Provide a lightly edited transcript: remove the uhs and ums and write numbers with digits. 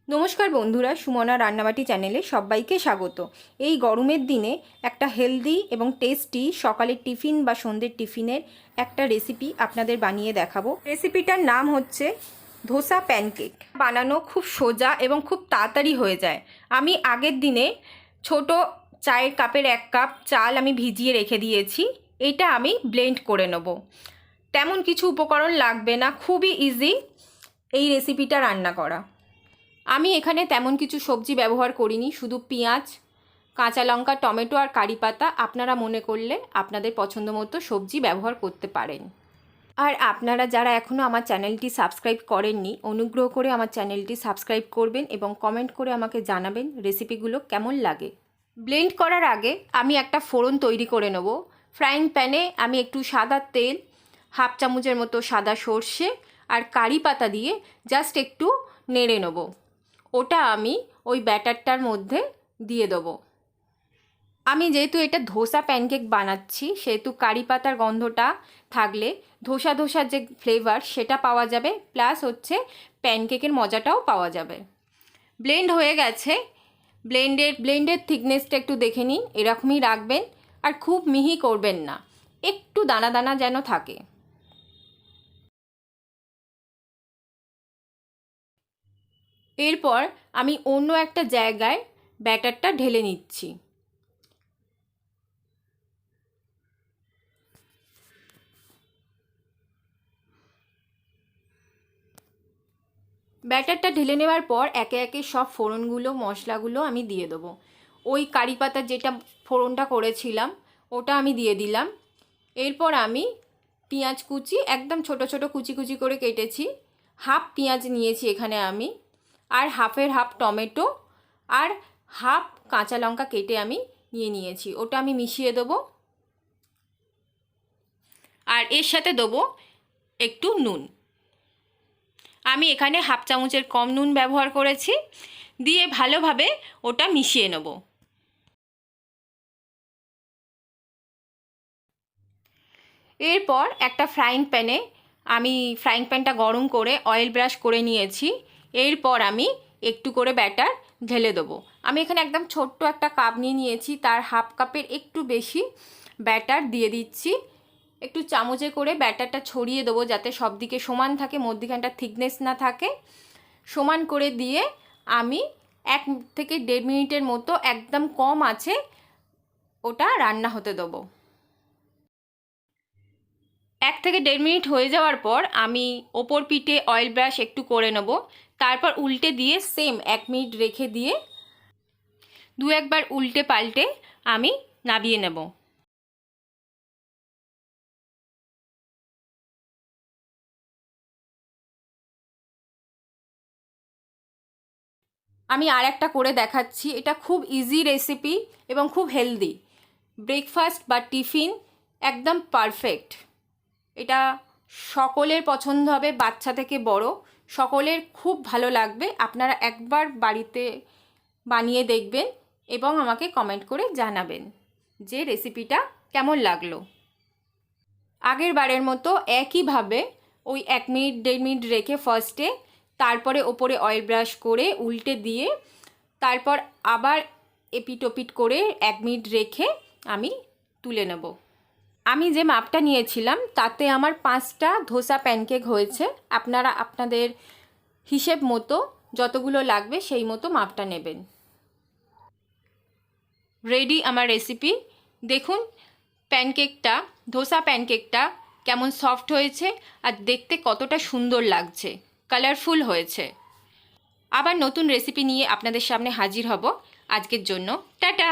নমস্কার বন্ধুরা, সুমনা রান্নাবাটি চ্যানেলে সবাইকে স্বাগত। এই গরমের দিনে একটা হেলদি এবং টেস্টি সকালের টিফিন বা সন্ধ্যের টিফিনের একটা রেসিপি আপনাদের বানিয়ে দেখাবো। রেসিপিটার নাম হচ্ছে ধোসা প্যানকেক। বানানো খুব সোজা এবং খুব তাড়াতাড়ি হয়ে যায়। আমি আগের দিনে ছোট চায়ের কাপের 1 কাপ চাল আমি ভিজিয়ে রেখে দিয়েছি। এটা আমি ব্লেন্ড করে নেব। তেমন কিছু উপকরণ লাগবে না, খুবই ইজি এই রেসিপিটা রান্না করা। আমি এখানে তেমন কিছু সবজি ব্যবহার করিনি, শুধু পেঁয়াজ, কাঁচা লঙ্কা, টমেটো আর কারি পাতা। আপনারা মনে করলে আপনাদের পছন্দ মতো সবজি ব্যবহার করতে পারেন। আর আপনারা যারা এখনও আমার চ্যানেলটি সাবস্ক্রাইব করেননি, অনুগ্রহ করে আমার চ্যানেলটি সাবস্ক্রাইব করবেন এবং কমেন্ট করে আমাকে জানাবেন রেসিপিগুলো কেমন লাগে। ব্লেন্ড করার আগে আমি একটা ফোড়ন তৈরি করে নেব। ফ্রাইং প্যানে আমি একটু সাদা তেল, 1/2 চামচের মতো সাদা সর্ষে আর কারি পাতা দিয়ে জাস্ট একটু নেড়ে নেব। ওটা আমি ওই ব্যাটারটার মধ্যে দিয়ে দেবো। আমি যেহেতু এটা ধোসা প্যানকেক বানাচ্ছি, সেহেতু কারি পাতার গন্ধটা থাকলে ধোসার যে ফ্লেভার সেটা পাওয়া যাবে, প্লাস হচ্ছে প্যানকেকের মজাটাও পাওয়া যাবে। ব্লেন্ড হয়ে গেছে। ব্লেন্ডের থিকনেসটা একটু দেখে নিন, এরকমই রাখবেন আর খুব মিহি করবেন না, একটু দানা দানা যেন থাকে। এরপর আমি অন্য একটা জায়গায় ব্যাটারটা ঢেলে নিচ্ছি। ব্যাটারটা ঢেলে নেওয়ার পর একে একে সব ফোড়নগুলো, মশলাগুলো আমি দিয়ে দেবো। ওই কারি পাতার যেটা ফোড়নটা করেছিলাম ওটা আমি দিয়ে দিলাম। এরপর আমি পেঁয়াজ কুচি, একদম ছোট ছোট কুচি কুচি করে কেটেছি, 1/2 পেঁয়াজ নিয়েছি এখানে আমি, আর 1/2 টমেটো আর 1/2 কাঁচা লঙ্কা কেটে আমি নিয়েছি। ওটা আমি মিশিয়ে দেবো। আর এর সাথে দেবো একটু নুন। আমি এখানে 1/2 চামচের কম নুন ব্যবহার করেছি। দিয়ে ভালোভাবে ওটা মিশিয়ে নেব। এরপর একটা ফ্রাইং প্যানটা গরম করে অয়েল ব্রাশ করে নিয়েছি। এরপর আমি একটু করে ব্যাটার ঢেলে দেবো। আমি এখানে একদম ছোট্ট একটা কাপ নিয়েছি, তার 1/2 কাপের একটু বেশি ব্যাটার দিয়ে দিচ্ছি। একটু চামচে করে ব্যাটারটা ছড়িয়ে দেবো যাতে সব দিকে সমান থাকে, মধ্যিখানটা থিকনেস না থাকে। সমান করে দিয়ে আমি 1 থেকে 1.5 মিনিটের মতো একদম কম আছে ওটা রান্না হতে দেবো। 1 থেকে 1.5 মিনিট হয়ে যাওয়ার পর আমি ওপর পিঠে অয়েল ব্রাশ একটু করে নেব। তারপর উল্টে দিয়ে সেম 1 মিনিট রেখে দিয়ে 2-1 বার উল্টে পাল্টে আমি নামিয়ে নেব। আমি আর একটা করে দেখাচ্ছি। এটা খুব ইজি রেসিপি এবং খুব হেলদি। ব্রেকফাস্ট বা টিফিন একদম পারফেক্ট। এটা সকলের পছন্দ হবে, বাচ্চা থেকে বড় সকলের খুব ভালো লাগবে। আপনারা একবার বাড়িতে বানিয়ে দেখবেন এবং আমাকে কমেন্ট করে জানাবেন যে রেসিপিটা কেমন লাগলো। আগের বারের মতো একইভাবে ওই 1 মিনিট 1.5 মিনিট রেখে ফার্স্টে, তারপরে ওপরে অয়েল ব্রাশ করে উল্টে দিয়ে তারপর আবার এপিট ওপিট করে 1 মিনিট রেখে আমি তুলে নেব। আমি যে মাপটা নিয়েছিলাম তাতে আমার 5টা ধোসা প্যানকেক হয়েছে। আপনারা আপনাদের হিসেব মতো যতগুলো লাগবে সেই মতো মাপটা নেবেন। রেডি আমার রেসিপি। দেখুন ধোসা প্যানকেকটা কেমন সফট হয়েছে আর দেখতে কতটা সুন্দর লাগছে, কালারফুল হয়েছে। আবার নতুন রেসিপি নিয়ে আপনাদের সামনে হাজির হব। আজকের জন্য টাটা।